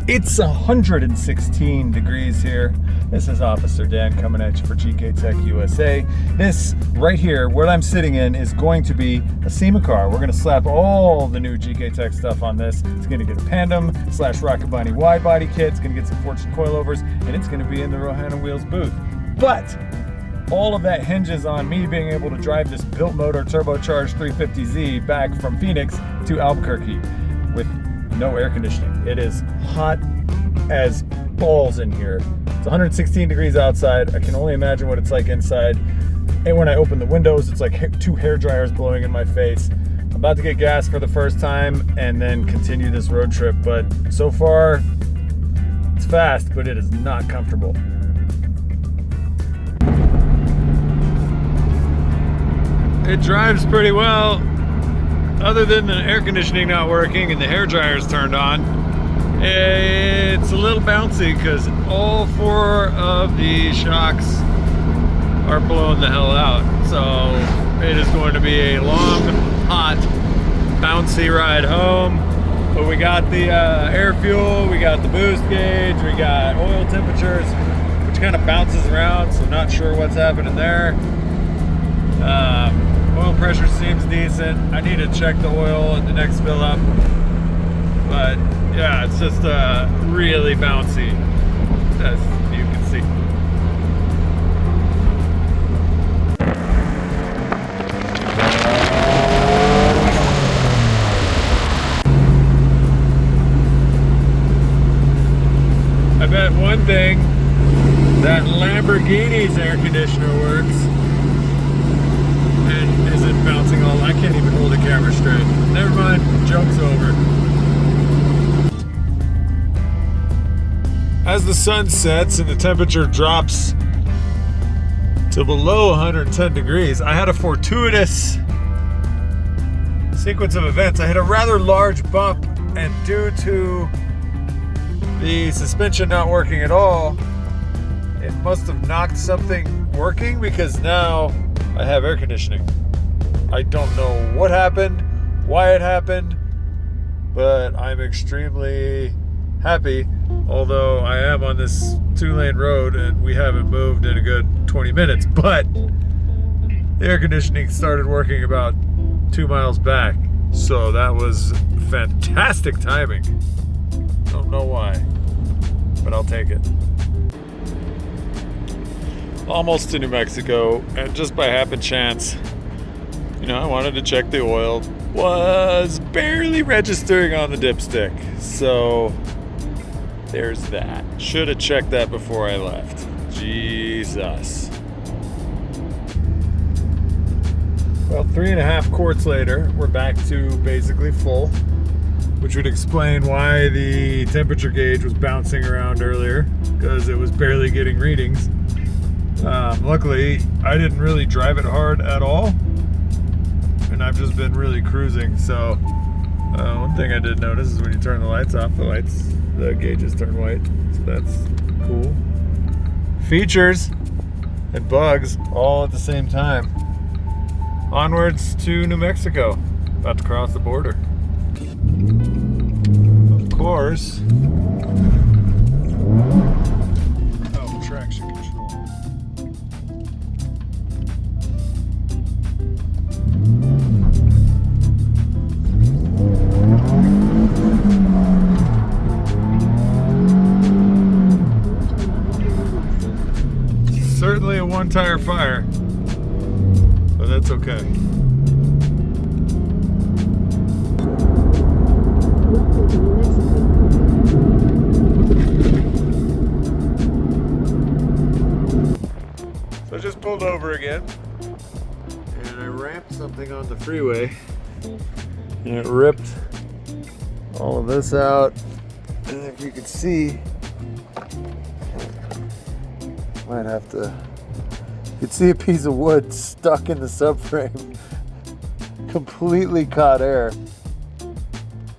It's 116 degrees here. This is Officer Dan coming at you for GKTech USA. This right here, what I'm sitting in, is going to be a SEMA car. We're going to slap all the new GKTech stuff on this. It's going to get a Pandem / Rocket Bunny wide body kit. It's going to get some Fortune coilovers, and it's going to be in the Rohana Wheels booth. But all of that hinges on me being able to drive this built motor turbocharged 350Z back from Phoenix to Albuquerque with no air conditioning. It is hot as balls in here. It's 116 degrees outside. I can only imagine what it's like inside. And when I open the windows, it's like 2 hair dryers blowing in my face. I'm about to get gas for the first time and then continue this road trip. But so far, it's fast, but it is not comfortable. It drives pretty well, other than the air conditioning not working and the hair dryers turned on. It's a little bouncy because all 4 of the shocks are blowing the hell out. So it is going to be a long, hot, bouncy ride home. But we got the air fuel, we got the boost gauge, we got oil temperatures, which kind of bounces around, so not sure what's happening there. Oil pressure seems decent. I need to check the oil at the next fill up. But yeah, it's just really bouncy, as you can see. I bet one thing, that Lamborghini's air conditioner works. And isn't bouncing all, I can't even hold the camera straight. Never mind, joke's over. As the sun sets and the temperature drops to below 110 degrees, I had a fortuitous sequence of events. I hit a rather large bump, and due to the suspension not working at all, it must have knocked something working, because now I have air conditioning. I don't know what happened, why it happened, but I'm extremely happy. Although I am on this 2-lane road and we haven't moved in a good 20 minutes, but the air conditioning started working about 2 miles back. So that was fantastic timing. Don't know why, but I'll take it. Almost to New Mexico, and just by happen chance, I wanted to check the oil. Was barely registering on the dipstick, so there's that. Should have checked that before I left. Jesus. Well, 3.5 quarts later, we're back to basically full, which would explain why the temperature gauge was bouncing around earlier, because it was barely getting readings. Luckily, I didn't really drive it hard at all, and I've just been really cruising. So one thing I did notice is when you turn the lights off, the gauges turn white, so that's cool. Features and bugs all at the same time. Onwards to New Mexico, about to cross the border. Of course. Oh, traction control. Certainly a one-tire fire, but that's okay. So I just pulled over again, and I ramped something on the freeway, and it ripped all of this out. And if you can see, might have to could see a piece of wood stuck in the subframe. Completely caught air.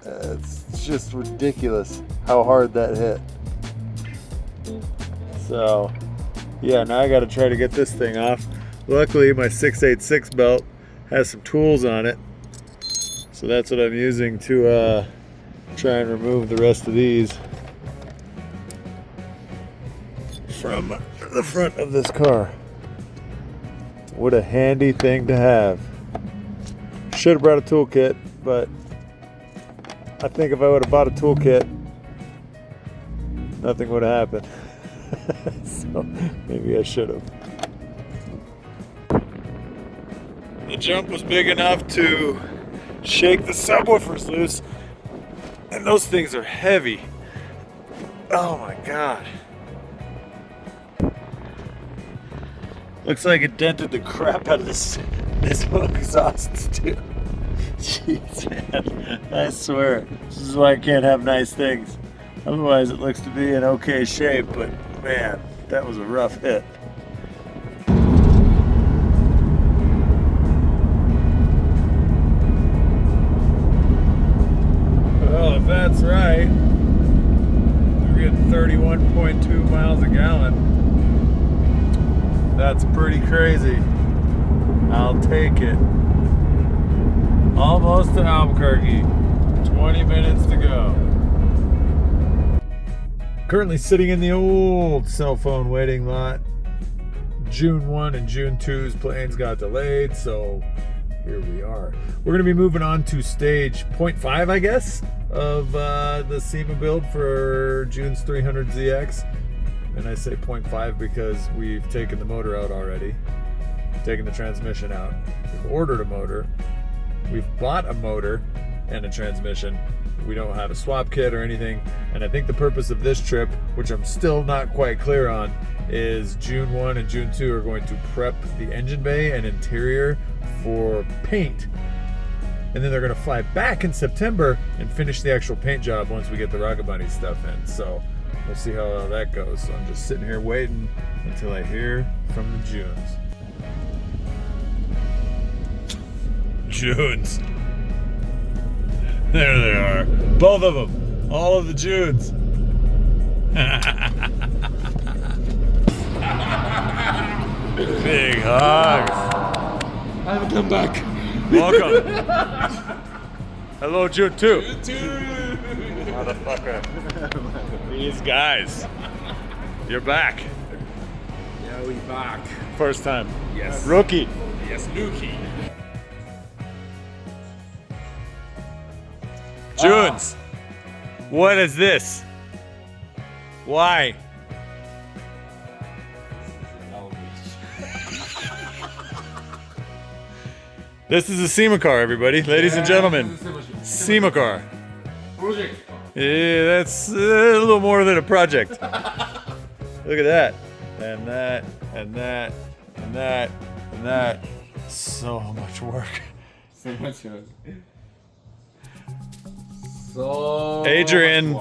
It's just ridiculous how hard that hit. So, yeah, now I gotta try to get this thing off. Luckily, my 686 belt has some tools on it. So that's what I'm using to try and remove the rest of these from the front of this car. What a handy thing to have. Should have brought a toolkit, but I think if I would have bought a toolkit, nothing would have happened. So maybe I should have. The jump was big enough to shake the subwoofers loose, and those things are heavy. Oh my God. Looks like it dented the crap out of this exhaust too. Jeez, man, I swear, this is why I can't have nice things. Otherwise it looks to be in okay shape, but man, that was a rough hit. Well, if that's right, we're getting 31.2 miles a gallon. That's pretty crazy. I'll take it. Almost to Albuquerque. 20 minutes to go. Currently sitting in the old cell phone waiting lot. June 1 and June 2's planes got delayed, so here we are. We're going to be moving on to stage 0.5, I guess, of the SEMA build for June's 300ZX. And I say 0.5 because we've taken the motor out already, taken the transmission out. We've ordered a motor. We've bought a motor and a transmission. We don't have a swap kit or anything. And I think the purpose of this trip, which I'm still not quite clear on, is June 1 and June 2 are going to prep the engine bay and interior for paint. And then they're going to fly back in September and finish the actual paint job once we get the Rocket Bunny stuff in. So we'll see how that goes. So I'm just sitting here waiting until I hear from the Junes. Junes. There they are. Both of them. All of the Junes. Big hugs. I haven't come back. Welcome. Hello, June 2. June 2. Motherfucker. These guys. You're back. Yeah, we back. First time. Yes. Rookie. Yes, Nuki. Junes. What is this? Why? This is a SEMA car, everybody. Ladies and gentlemen. SEMA car. Project. Yeah, that's a little more than a project. Look at that. And that, and that, and that, and that. So much work. So much work. So Adrian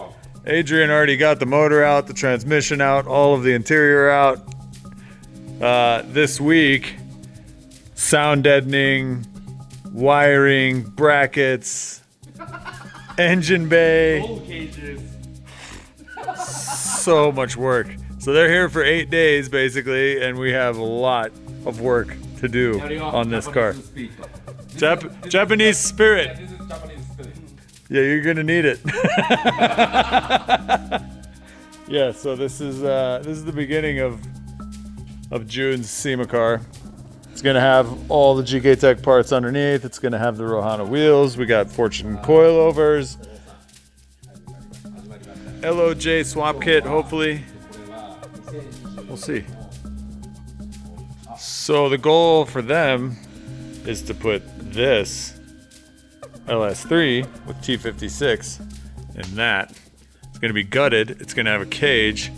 already got the motor out, the transmission out, all of the interior out. This week, sound deadening, wiring, brackets, engine bay. Roll cages. So much work. So they're here for 8 days basically, and we have a lot of work to do on this car. Japanese spirit. This is Japanese spirit. Yeah, you're gonna need it. Yeah, so this is the beginning of June's SEMA car. It's gonna have all the GKTech parts underneath. It's gonna have the Rohana wheels. We got Fortune coilovers, LOJ swap kit. Hopefully, we'll see. So the goal for them is to put this LS3 with T56 in that. It's going to be gutted. It's going to have a cage.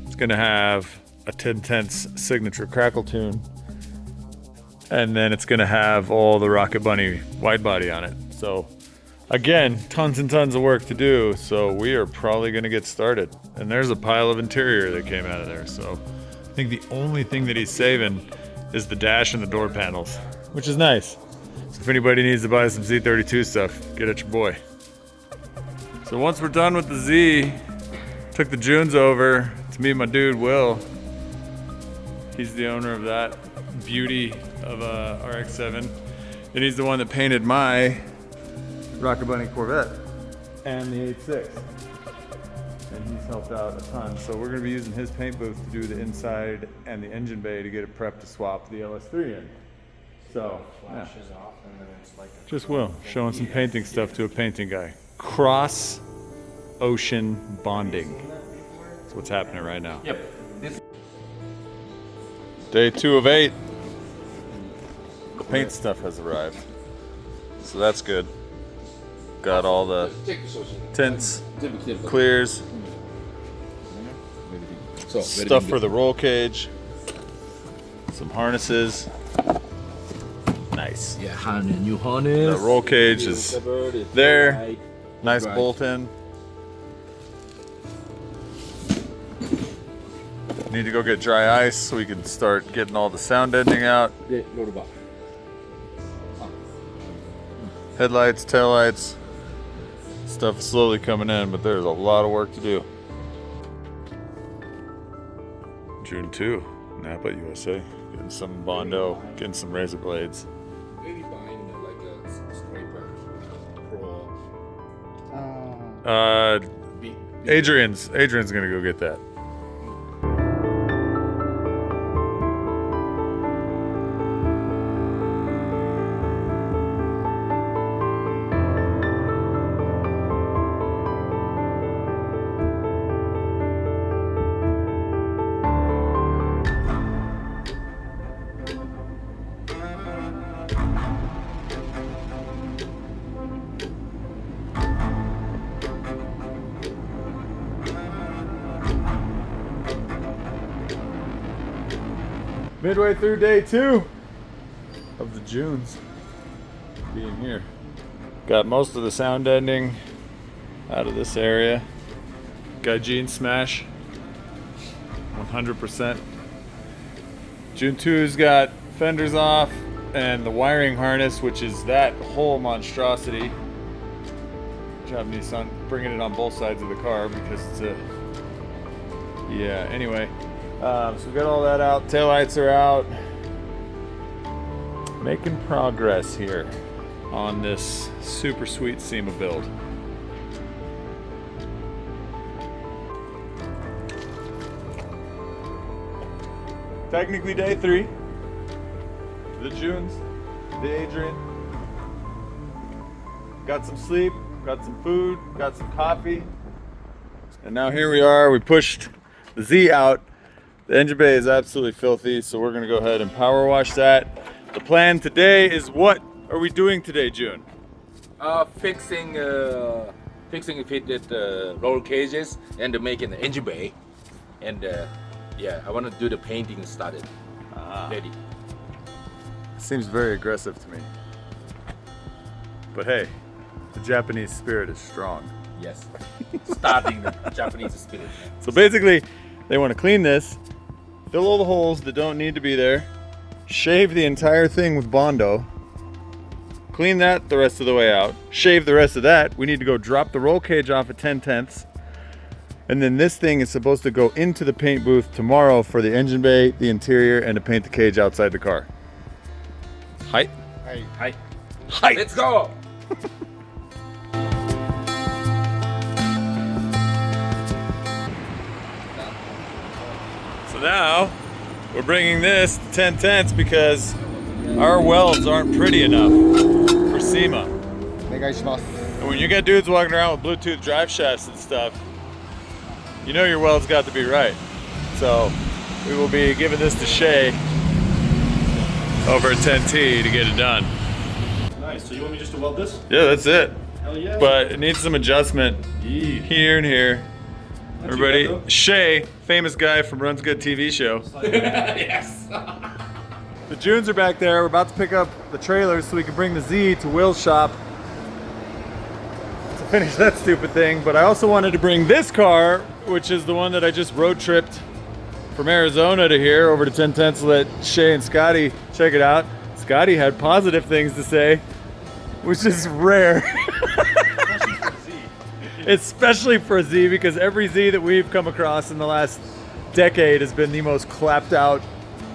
It's going to have a 10/10 signature crackle tune. And then it's going to have all the Rocket Bunny wide body on it. So again, tons and tons of work to do. So we are probably going to get started. And there's a pile of interior that came out of there. So I think the only thing that he's saving is the dash and the door panels, which is nice. So if anybody needs to buy some Z32 stuff, get at your boy. So once we're done with the Z, took the Junes over to meet my dude Will. He's the owner of that beauty of a RX-7, and he's the one that painted my Rocket Bunny Corvette and the 8.6. And he's helped out a ton. So we're gonna be using his paint booth to do the inside and the engine bay to get it prepped to swap the LS3 in. So, yeah. Just Will, showing some painting stuff to a painting guy. Cross ocean bonding. That's what's happening right now. Yep. Day 2 of 8. The paint stuff has arrived. So that's good. Got all the tints, clears, stuff for the roll cage, some harnesses. Nice. Yeah, new harness. The roll cage is there. Nice bolt in. Need to go get dry ice so we can start getting all the sound ending out. Headlights, taillights. Stuff is slowly coming in, but there's a lot of work to do. June 2, Napa, USA. Getting some Bondo, getting some razor blades. Maybe buying like a scraper pro. Adrian's gonna go get that. Midway through day 2 of the Junes being here. Got most of the sound ending out of this area. Gaijin smash, 100%. June 2's got fenders off and the wiring harness, which is that whole monstrosity. Japanese son bringing it on both sides of the car because it's a, yeah, anyway. So we got all that out, taillights are out. Making progress here on this super sweet SEMA build. Technically day 3. The Junes, the Adrian. Got some sleep, got some food, got some coffee. And now here we are, we pushed the Z out. The engine bay is absolutely filthy, so we're gonna go ahead and power wash that. The plan today is, what are we doing today, June? Fixing fitted roll cages and making the engine bay, and yeah, I want to do the painting started. Ready. Seems very aggressive to me. But hey, the Japanese spirit is strong. Yes, starting the Japanese spirit. So basically, they want to clean this, fill all the holes that don't need to be there, shave the entire thing with Bondo, clean that the rest of the way out, shave the rest of that. We need to go drop the roll cage off at 10/10, and then this thing is supposed to go into the paint booth tomorrow for the engine bay, the interior, and to paint the cage outside the car. Height? Hi. Height! Let's go. So now, we're bringing this to 10/10 because our welds aren't pretty enough for SEMA. And when you got dudes walking around with Bluetooth drive shafts and stuff, you know your weld's got to be right. So we will be giving this to Shay over at 10T to get it done. Nice, so you want me just to weld this? Yeah, that's it. Hell yeah. But it needs some adjustment here and here. Everybody, Shay, famous guy from Runs Good TV show. Yes. The Junes are back there. We're about to pick up the trailers so we can bring the Z to Will's shop to finish that stupid thing. But I also wanted to bring this car, which is the one that I just road tripped from Arizona to here over to 10/10 to let Shay and Scotty check it out. Scotty had positive things to say, which is rare. Especially for a Z, because every Z that we've come across in the last decade has been the most clapped out.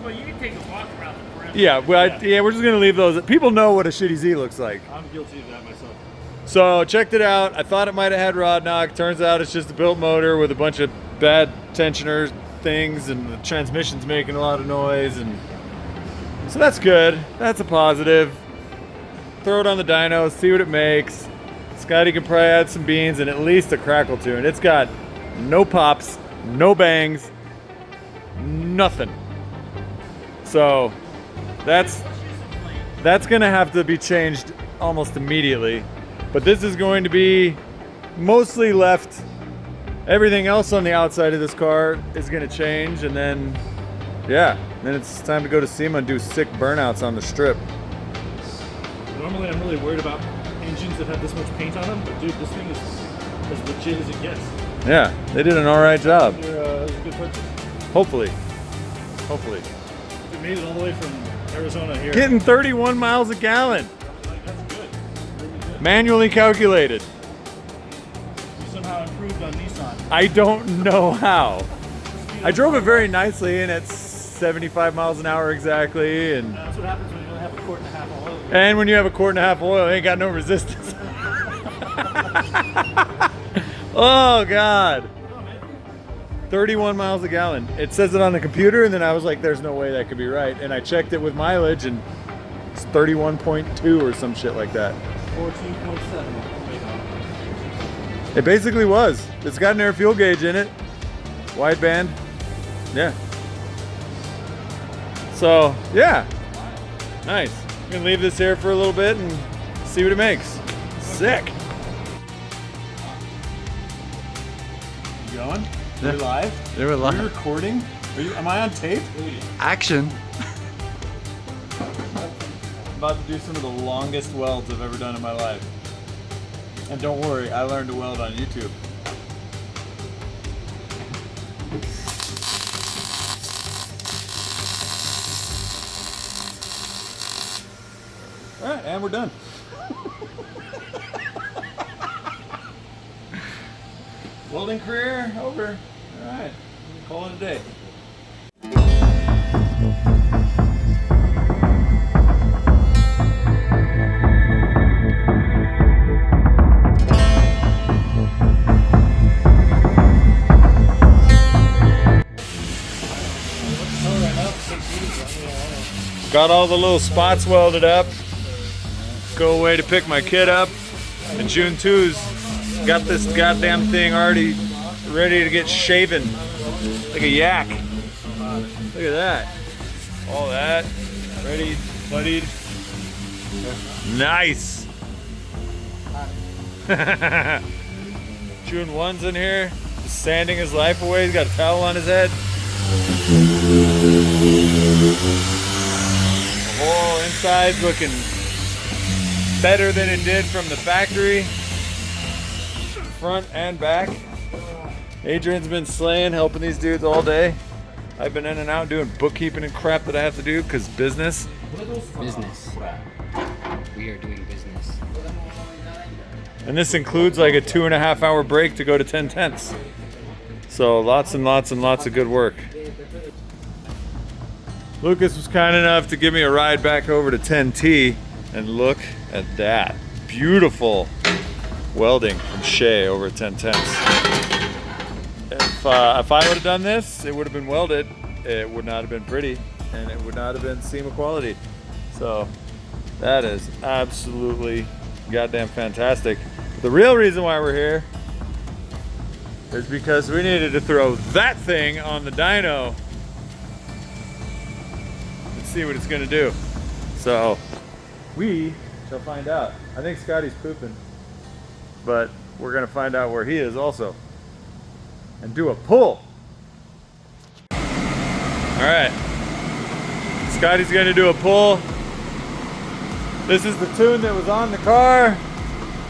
Well, you can take a walk around the perimeter. Yeah, we're just gonna leave those. People know what a shitty Z looks like. I'm guilty of that myself. So checked it out. I thought it might have had rod knock. Turns out it's just a built motor with a bunch of bad tensioner things, and the transmission's making a lot of noise, and so that's good. That's a positive. Throw it on the dyno, see what it makes. Scotty can probably add some beans and at least a crackle tune. It's got no pops, no bangs, nothing. So that's gonna have to be changed almost immediately. But this is going to be mostly left. Everything else on the outside of this car is gonna change, and then, yeah, then it's time to go to SEMA and do sick burnouts on the strip. Normally, I'm really worried about engines that have this much paint on them, but dude, this thing is as legit as it gets. Yeah, they did an all right job. It was a good purchase. Hopefully. Hopefully. We made it all the way from Arizona here. Getting 31 miles a gallon. That's good. Really good. Manually calculated. You somehow improved on Nissan. I don't know how. I drove it very nicely, and it's 75 miles an hour exactly, and That's what happens when you only have a quart and a half of oil. and when you have a quart and a half of oil, it ain't got no resistance. Oh God. 31 miles a gallon. It says it on the computer, and then I was like, there's no way that could be right. And I checked it with mileage, and it's 31.2 or some shit like that. 14.7. It basically was. It's got an air fuel gauge in it. Wideband. Yeah. So, yeah. Nice. I'm gonna leave this here for a little bit and see what it makes. Sick. You going? Are we live? They were Are we live. recording? Am I on tape? Action. I'm about to do some of the longest welds I've ever done in my life. And don't worry, I learned to weld on YouTube. All right, and we're done. Welding career over. All right, call it a day. Got all the little spots welded up. Go away to pick my kid up. And June 2's got this goddamn thing already ready to get shaven. Like a yak. Look at that. All that. Ready, puttied. Nice. June 1's in here. Just sanding his life away. He's got a towel on his head. The whole inside's looking better than it did from the factory. Front and back. Adrian's been slaying, helping these dudes all day. I've been in and out doing bookkeeping and crap that I have to do because business. Business. We are doing business. And this includes like a 2.5 hour break to go to 10/10. So lots and lots and lots of good work. Lucas was kind enough to give me a ride back over to 10T, and look at that. Beautiful welding from Shay over at 10/10. If I would have done this, it would have been welded. It would not have been pretty, and it would not have been SEMA quality. So that is absolutely goddamn fantastic. The real reason why we're here is because we needed to throw that thing on the dyno and see what it's gonna do. So we shall find out. I think Scotty's pooping, but we're gonna find out where he is also and do a pull. All right, Scotty's gonna do a pull. This is the tune that was on the car,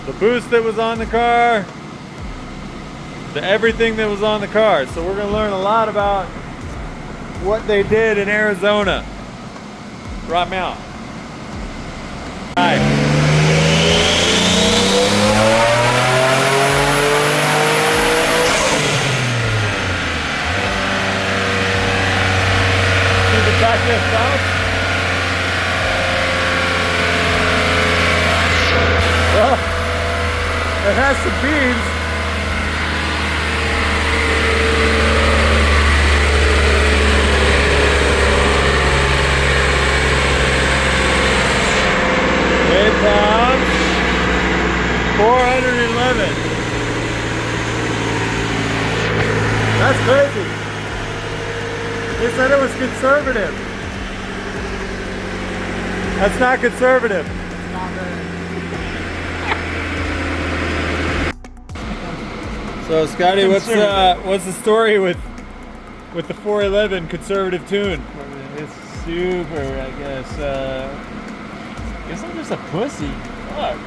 the boost that was on the car, the everything that was on the car. So we're gonna learn a lot about what they did in Arizona. Brought me out. Hi. See the back there bounce? Well, it has some beams. It comes 411. That's crazy. They said it was conservative. That's not conservative. So Scotty, what's the story with the 411 conservative tune? It's super, I guess. Guess I'm just a pussy. Fuck.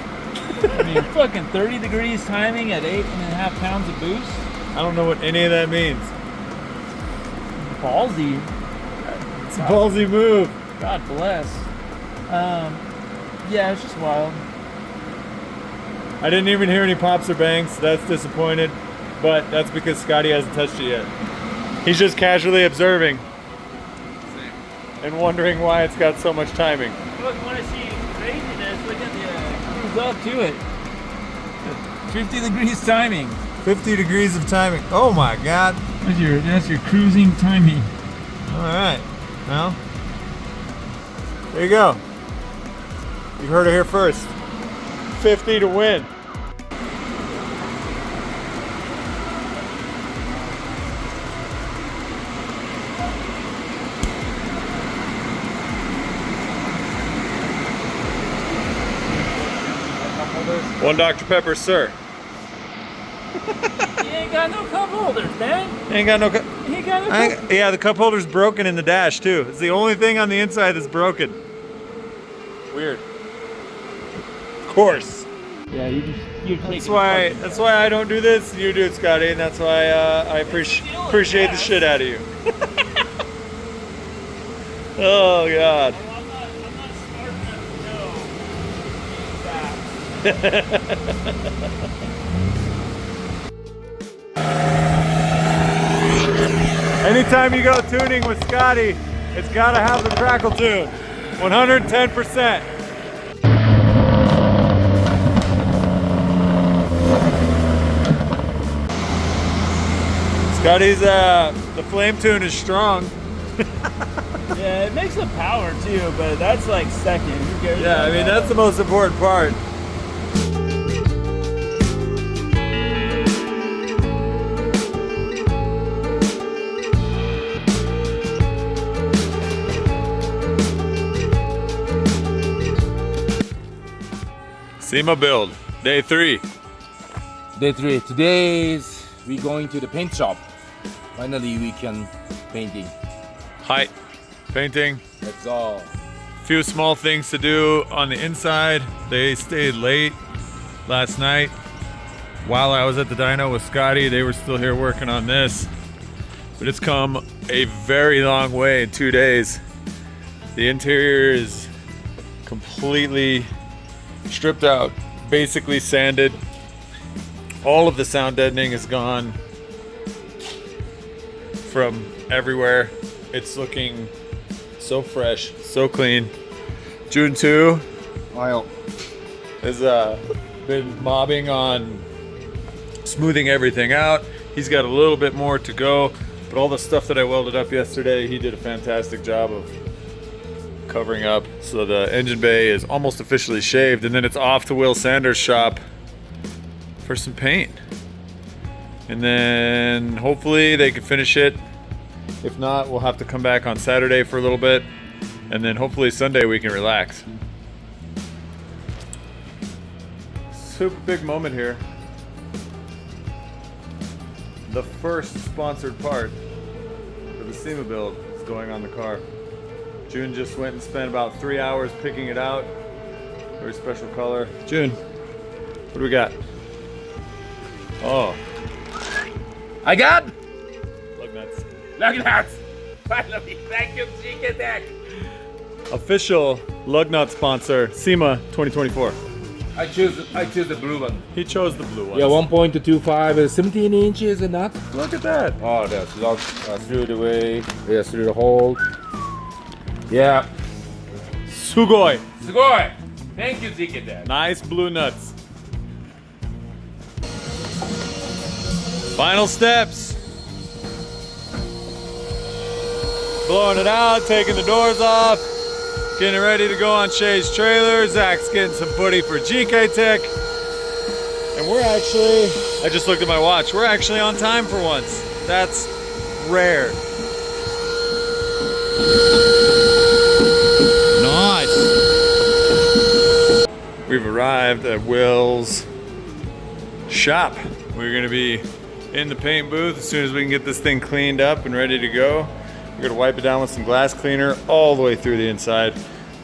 I mean, fucking 30 degrees timing at 8.5 pounds of boost. I don't know what any of that means. Ballsy. It's a ballsy move. God bless. Yeah, it's just wild. I didn't even hear any pops or bangs. That's disappointed, but that's because Scotty hasn't touched it yet. He's just casually observing and wondering why it's got so much timing. Look, you want to see craziness? Look at the cruise up to it. 50 degrees timing. 50 degrees of timing. Oh my God. That's your cruising timing. All right. Well, there you go. You heard it here first. 50 to win. One Dr. Pepper, sir. He ain't got no cup holders, man. Ain't got no. He ain't got no cup. Yeah, the cup holder's broken in the dash too. It's the only thing on the inside that's broken. Weird. Of course. Yeah, you're That's why I don't do this. You do it, Scotty, and that's why I appreciate the shit out of you. Oh God. I'm not smart enough to know facts. Anytime you go tuning with Scotty, it's got to have the crackle tune. 110%. Scotty's the flame tune is strong. Yeah, it makes the power too, but that's like second. Who cares Yeah, about I mean that? that's the most important part. SEMA build, day 3. Day 3. Today's we going to the paint shop. Finally we can painting. Height, painting, That's all. few small things to do on the inside. They stayed late last night. While I was at the dyno with Scotty, they were still here working on this. But it's come a very long way in 2 days. The interior is completely stripped out, basically sanded. All of the sound deadening is gone from everywhere. It's looking so fresh, so clean. June 2 has been mobbing on smoothing everything out. He's got a little bit more to go, but all the stuff that I welded up yesterday, he did a fantastic job of covering up. So the engine bay is almost officially shaved, and then it's off to Will Sanders' shop for some paint. And then hopefully they can finish it. If not, we'll have to come back on Saturday for a little bit, and then hopefully Sunday we can relax. Super big moment here. The first sponsored part for the SEMA build is going on the car. June just went and spent about 3 hours picking it out. Very special color. June, what do we got? Oh, I got lug nuts. lug nuts. Finally, thank you, GKTech. Official lug nut sponsor, SEMA 2024. I choose the blue one. He chose the blue one. Yeah, 1.25, 17 inches and that. Look at that. Oh, that's lock through the way. Yeah, through the hole. Yeah. Sugoi. Sugoi. Thank you, GKTech. Nice blue nuts. Final steps. Blowing it out, taking the doors off, getting ready to go on Shay's trailer. Zach's getting some footy for GKTech. And we're actually, I just looked at my watch, we're actually on time for once. That's rare. Nice. We've arrived at Will's shop. We're gonna be in the paint booth as soon as we can get this thing cleaned up and ready to go. We're gonna wipe it down with some glass cleaner all the way through the inside.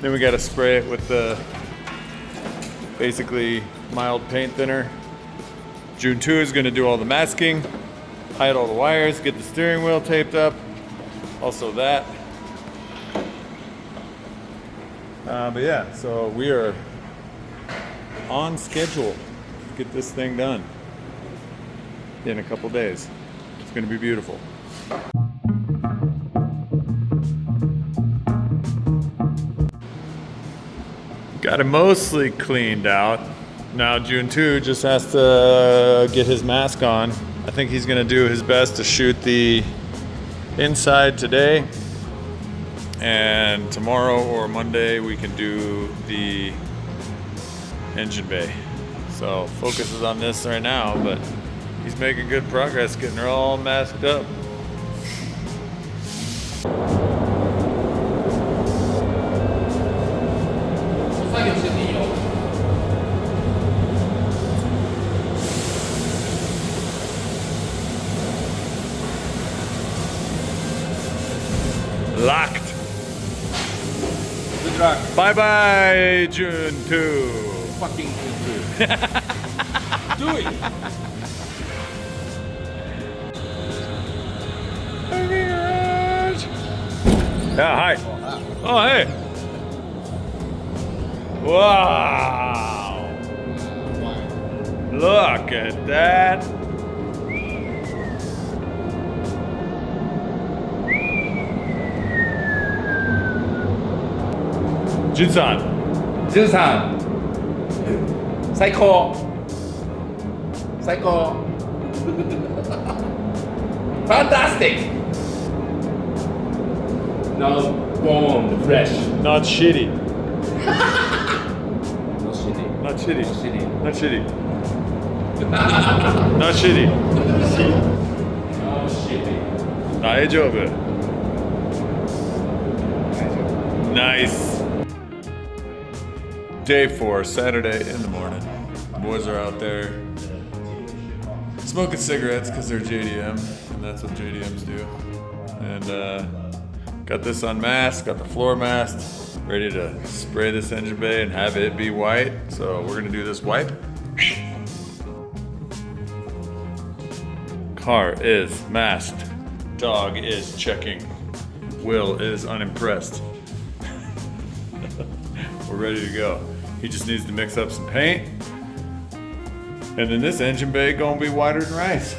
Then we gotta spray it with the basically mild paint thinner. June 2 is gonna do all the masking, hide all the wires, get the steering wheel taped up. Also that. But yeah, so we are on schedule to get this thing done in a couple days. It's gonna be beautiful. Got it mostly cleaned out. Now June 2 just has to get his mask on. I think he's gonna do his best to shoot the inside today. And tomorrow or Monday we can do the engine bay. So focus is on this right now, but he's making good progress getting her all masked up. Locked. Good luck. Bye bye, June 2. Fucking good. Do it. Yeah, hi. Oh, hey. Wow. Look at that. Jun-san. Jun-san. Psycho. Psycho. Fantastic. Now born fresh. Not shitty. No shitty. Not shitty. No shitty. Not shitty. Not shitty. No shitty. 大丈夫. Nice. Day 4, Saturday in the morning. The boys are out there smoking cigarettes because they're JDM, and that's what JDMs do. And got this unmasked, got the floor masked, ready to spray this engine bay and have it be white. So we're gonna do this wipe. Car is masked. Dog is checking. Will is unimpressed. We're ready to go. He just needs to mix up some paint. And then this engine bay gonna be whiter than rice.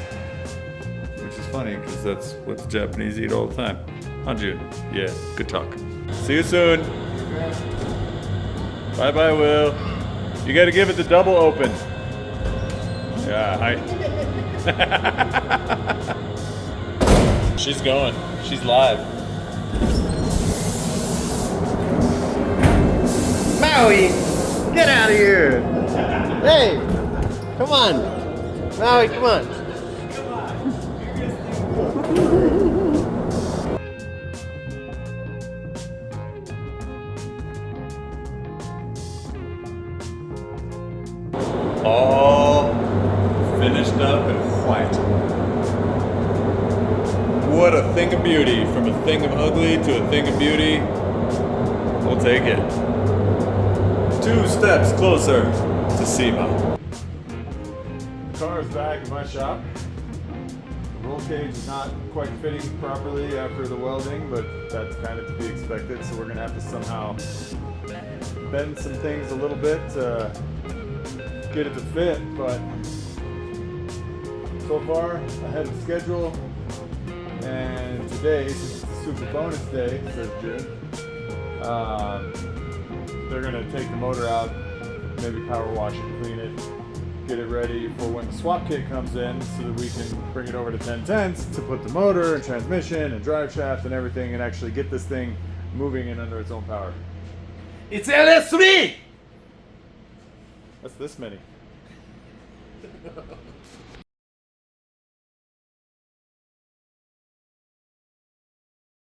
Which is funny, because that's what the Japanese eat all the time. Huh, June? Yeah, good talk. See you soon. Bye-bye, Will. You gotta give it the double open. Yeah, hi. She's going. She's live. Maui, get out of here! Hey, come on, Maui, come on. All finished up and white. What a thing of beauty. From a thing of ugly to a thing of beauty. We'll take it. 2 steps closer to SEMA. The car is back in my shop. The roll cage is not quite fitting properly after the welding, but that's kind of to be expected. So we're gonna have to somehow bend some things a little bit to get it to fit. But so far ahead of schedule. And today, since it's a super bonus day, says June, they're gonna take the motor out, maybe power wash it, clean it, get it ready for when the swap kit comes in so that we can bring it over to Tenths to put the motor and transmission and drive shaft and everything and actually get this thing moving and under its own power. It's LS3! That's this many.